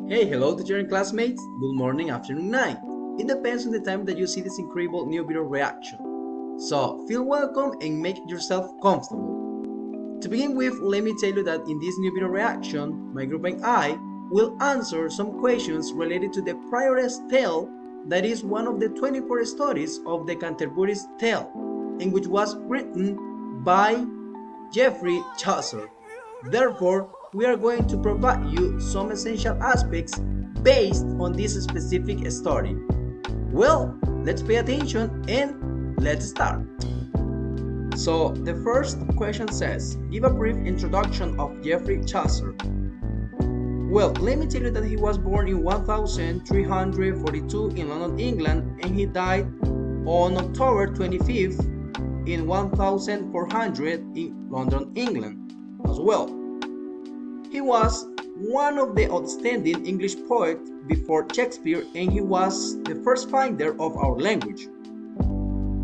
Hey, hello teacher and classmates. Good morning, afternoon, night. It depends on the time that you see this incredible new video reaction. So feel welcome and make yourself comfortable. To begin with, let me tell you that in this new video reaction, my group and I will answer some questions related to the Prioress Tale, that is one of the 24 stories of the Canterbury's Tale, and which was written by Geoffrey Chaucer. Therefore, we are going to provide you some essential aspects based on this specific story. Well, let's pay attention and let's start. So, the first question says, give a brief introduction of Geoffrey Chaucer. Well, let me tell you that he was born in 1342 in London, England, and he died on October 25th in 1400 in London, England as well. He was one of the outstanding English poets before Shakespeare, and he was the first finder of our language.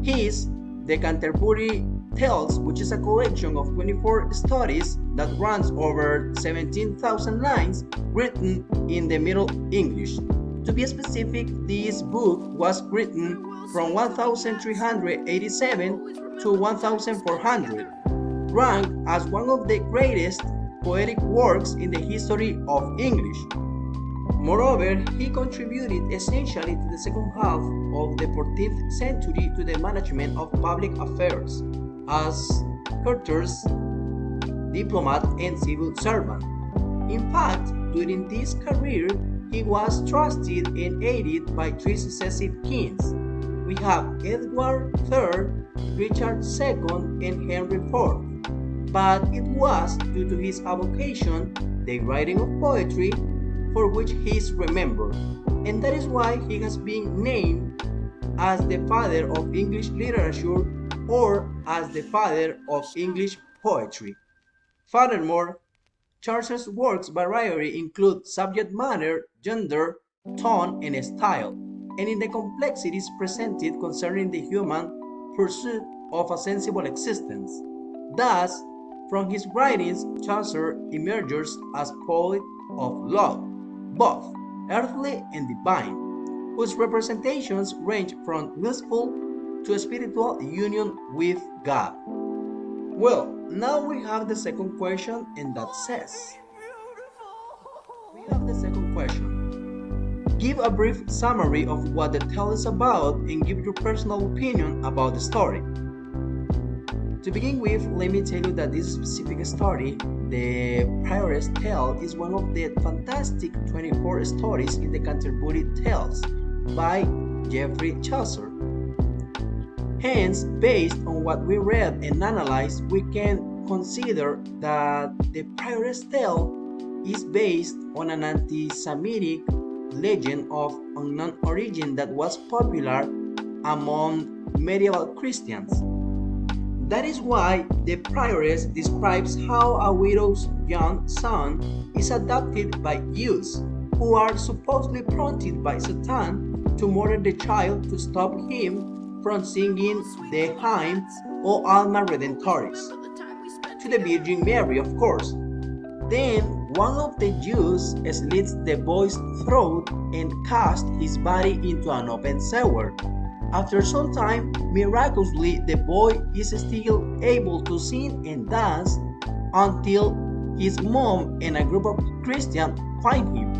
His The Canterbury Tales, which is a collection of 24 stories that runs over 17,000 lines, written in the Middle English. To be specific, this book was written from 1387 to 1400, ranked as one of the greatest poetic works in the history of English. Moreover, he contributed essentially to the second half of the 14th century to the management of public affairs as courtiers, diplomat, and civil servant. In fact, during this career, he was trusted and aided by three successive kings. We have Edward III, Richard II, and Henry IV. But it was due to his avocation, the writing of poetry, for which he is remembered, and that is why he has been named as the father of English literature or as the father of English poetry. Furthermore, Chaucer's works variety include subject matter, gender, tone, and style, and in the complexities presented concerning the human pursuit of a sensible existence. Thus, from his writings, Chaucer emerges as poet of love, both earthly and divine, whose representations range from blissful to spiritual union with God. Well, now we have the second question, and that says, give a brief summary of what the tale is about and give your personal opinion about the story. To begin with, let me tell you that this specific story, the Prioress Tale, is one of the fantastic 24 stories in the Canterbury Tales by Geoffrey Chaucer. Hence, based on what we read and analyzed, we can consider that the Prioress Tale is based on an anti-Semitic legend of unknown origin that was popular among medieval Christians. That is why the prioress describes how a widow's young son is adopted by Jews, who are supposedly prompted by Satan to murder the child to stop him from singing the hymn O Alma Redemptoris to the Virgin Mary, of course. Then one of the Jews slits the boy's throat and casts his body into an open sewer. After some time, miraculously, the boy is still able to sing and dance until his mom and a group of Christians find him.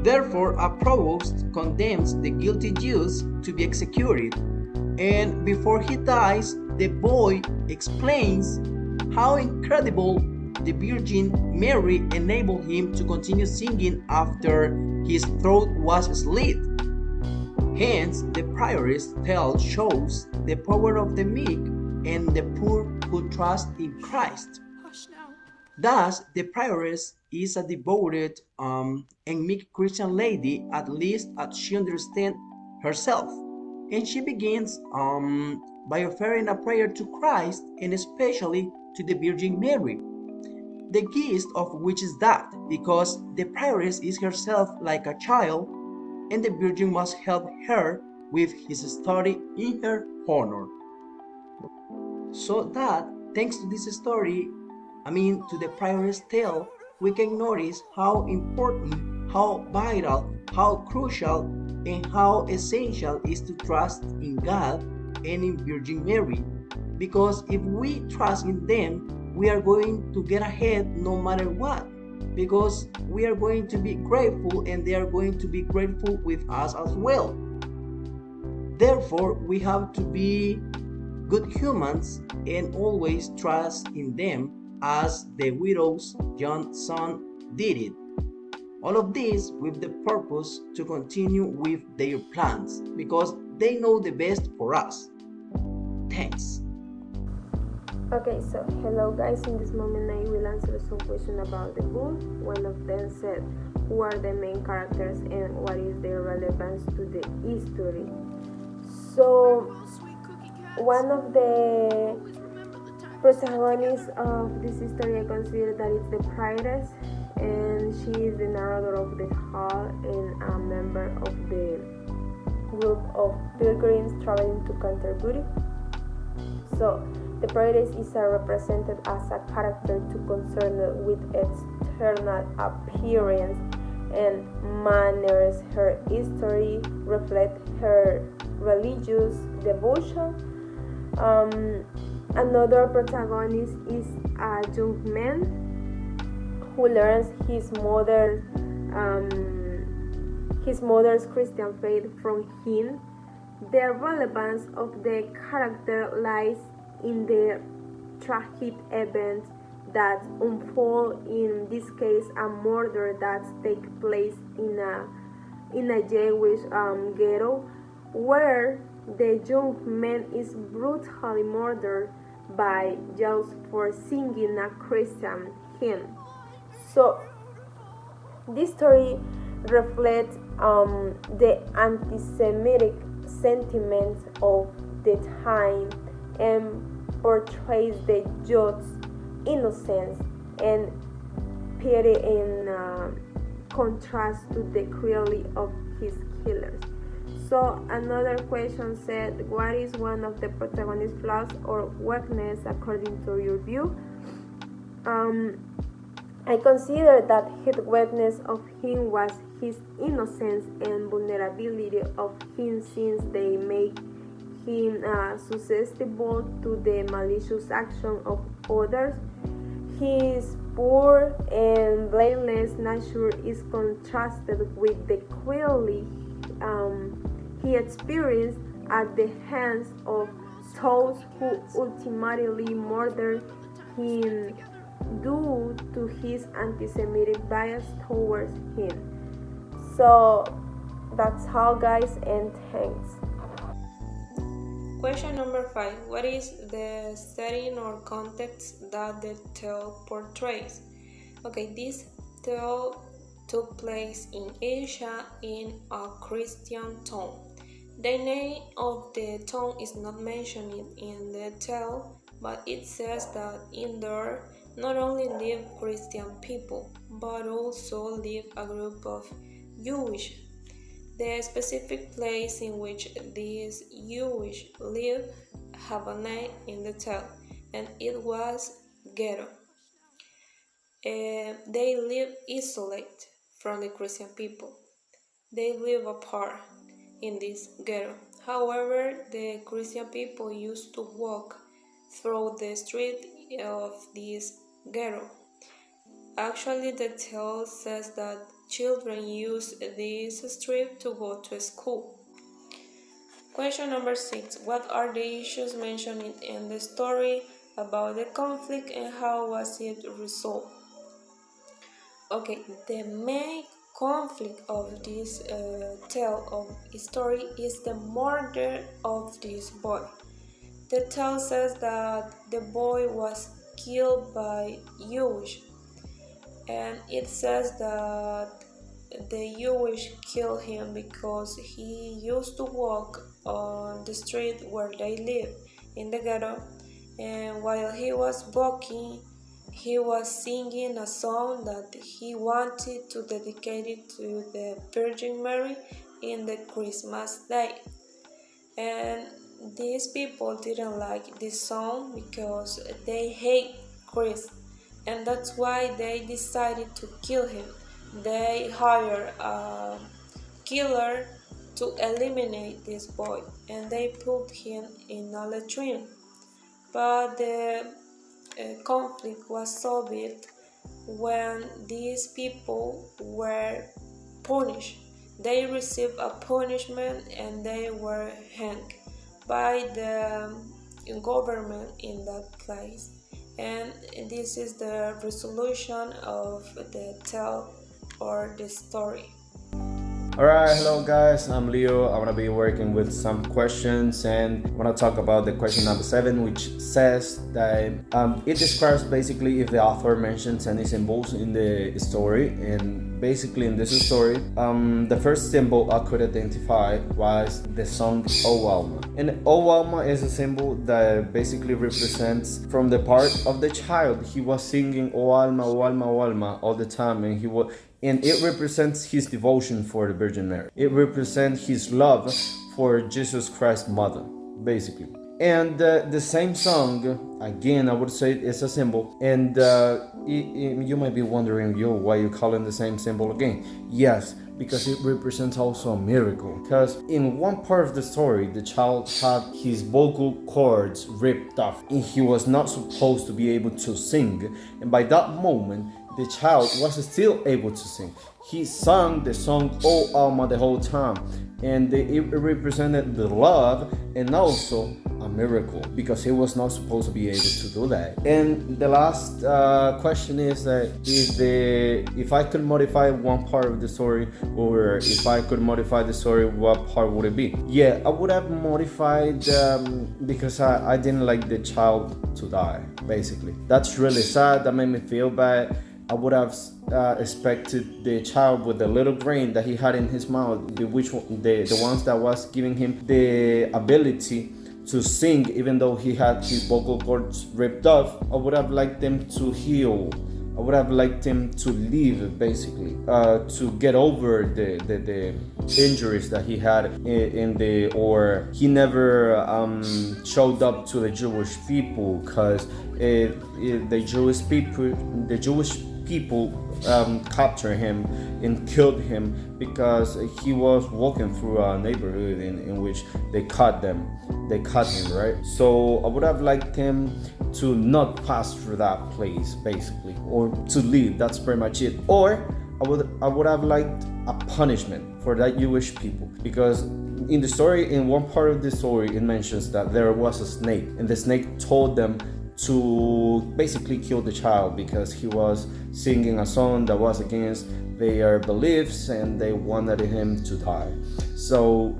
Therefore, a provost condemns the guilty Jews to be executed, and before he dies, the boy explains how incredible the Virgin Mary enabled him to continue singing after his throat was slit. Hence, the Prioress Tale shows the power of the meek and the poor who trust in Christ. Thus, the Prioress is a devoted and meek Christian lady, at least as she understands herself. And she begins by offering a prayer to Christ and especially to the Virgin Mary. The gist of which is that because the Prioress is herself like a child, and the Virgin must help her with his study in her honor. So that, thanks to this story, to the Prioress Tale, we can notice how important how vital, how crucial, and how essential is to trust in God and in Virgin Mary. Because if we trust in them, we are going to get ahead no matter what. Because we are going to be grateful and they are going to be grateful with us as well. Therefore, we have to be good humans and always trust in them as the widow's young son did it. All of this with the purpose to continue with their plans because they know the best for us. Thanks. Okay, so hello guys. In this moment, I will answer some questions about the book. One of them said, "Who are the main characters and what is their relevance to the history?" So, one of the protagonists of this story, I consider that it's the prioress, and she is the narrator of the hall and a member of the group of pilgrims traveling to Canterbury. So, the prioress is represented as a character to concern with external appearance and manners. Her history reflects her religious devotion. Another protagonist is a young man who learns his mother's Christian faith from him. The relevance of the character lies in the tragic events that unfold, in this case a murder that takes place in a Jewish ghetto where the young man is brutally murdered by Jews for singing a Christian hymn. So this story reflects the anti-Semitic sentiments of the time and portrays the Jews' innocence and pity in contrast to the cruelty of his killers. So another question said, what is one of the protagonist's flaws or weakness according to your view? I consider that his weakness of him was his innocence and vulnerability of him, since they make him susceptible to the malicious action of others. His poor and blameless nature is contrasted with the cruelty he experienced at the hands of those who ultimately murdered him due to his anti-Semitic bias towards him. So that's all, guys, and thanks. Question number 5. What is the setting or context that the tale portrays? Okay, this tale took place in Asia in a Christian town. The name of the town is not mentioned in the tale, but it says that in there not only live Christian people, but also live a group of Jewish. The specific place in which these Jewish live have a name in the tale, and it was ghetto. They live isolated from the Christian people. They live apart in this ghetto. However, the Christian people used to walk through the street of this ghetto. Actually, the tale says that children use this street to go to school. Question number 6. What are the issues mentioned in the story about the conflict and how was it resolved? Okay, the main conflict of this tale of story is the murder of this boy. The tale says that the boy was killed by Jewish, and it says that the Jewish killed him because he used to walk on the street where they live in the ghetto, and while he was walking, he was singing a song that he wanted to dedicate it to the Virgin Mary in the Christmas day. And these people didn't like this song because they hate Christ, and that's why they decided to kill him. they hire a killer to eliminate this boy, and they put him in a latrine. But the conflict was solved when these people were punished. They received a punishment and they were hanged by the government in that place. And this is the resolution of the tale or the story. Alright, hello guys, I'm Leo. I'm gonna be working with some questions, and I wanna talk about the question number 7, which says that it describes basically if the author mentions any symbols in the story. And basically in this story, the first symbol I could identify was the song O Alma. And O Alma is a symbol that basically represents from the part of the child. He was singing O Alma, O Alma, O Alma all the time, and it represents his devotion for the Virgin Mary. It represents his love for Jesus Christ's mother, basically. And the same song, again, I would say it's a symbol. And you might be wondering, why you calling the same symbol again? Yes, because it represents also a miracle. Because in one part of the story, the child had his vocal cords ripped off, and he was not supposed to be able to sing. And by that moment, the child was still able to sing. He sang the song O Alma the whole time, and it represented the love and also a miracle, because he was not supposed to be able to do that. And the last question is that if I could modify one part of the story, or if I could modify the story, what part would it be? Yeah, I would have modified because I didn't like the child to die, basically. That's really sad. That made me feel bad. I would have expected the child with the little brain that he had in his mouth, the ones that was giving him the ability to sing, even though he had his vocal cords ripped off. I would have liked them to heal. I would have liked him to live, basically, to get over the injuries that he had or he never showed up to the Jewish people, because the Jewish people captured him and killed him because he was walking through a neighborhood in which they caught him, right? So I would have liked him to not pass through that place, basically, or to leave. That's pretty much it. Or I would have liked a punishment for that Jewish people, because in the story, in one part of the story, it mentions that there was a snake, and the snake told them to basically kill the child because he was singing a song that was against their beliefs, and they wanted him to die. So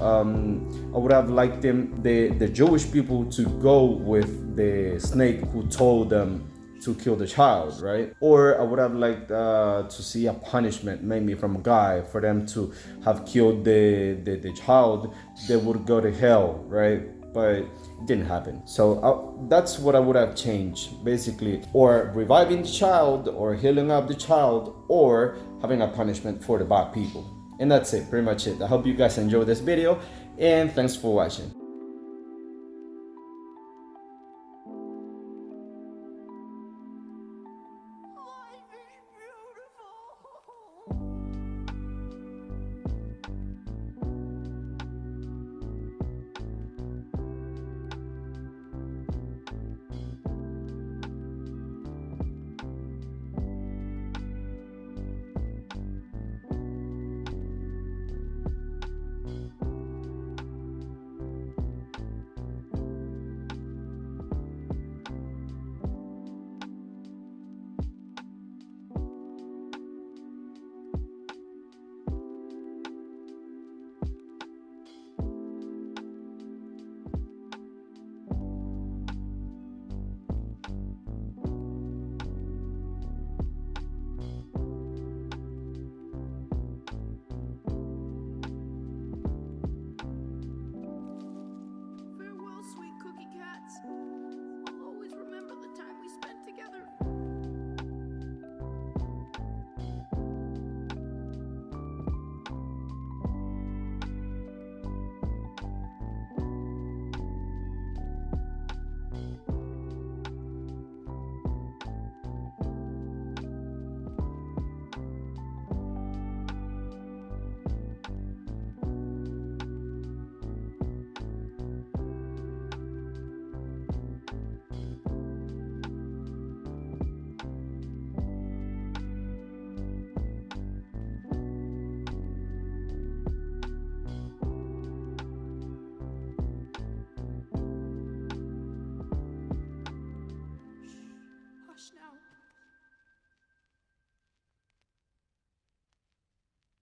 I would have liked the Jewish people to go with the snake who told them to kill the child, right? Or I would have liked to see a punishment, maybe from God, for them to have killed the child. They would go to hell, right? But it didn't happen. So that's what I would have changed, basically. Or reviving the child, or healing up the child, or having a punishment for the bad people. And that's it, pretty much it. I hope you guys enjoyed this video, and thanks for watching.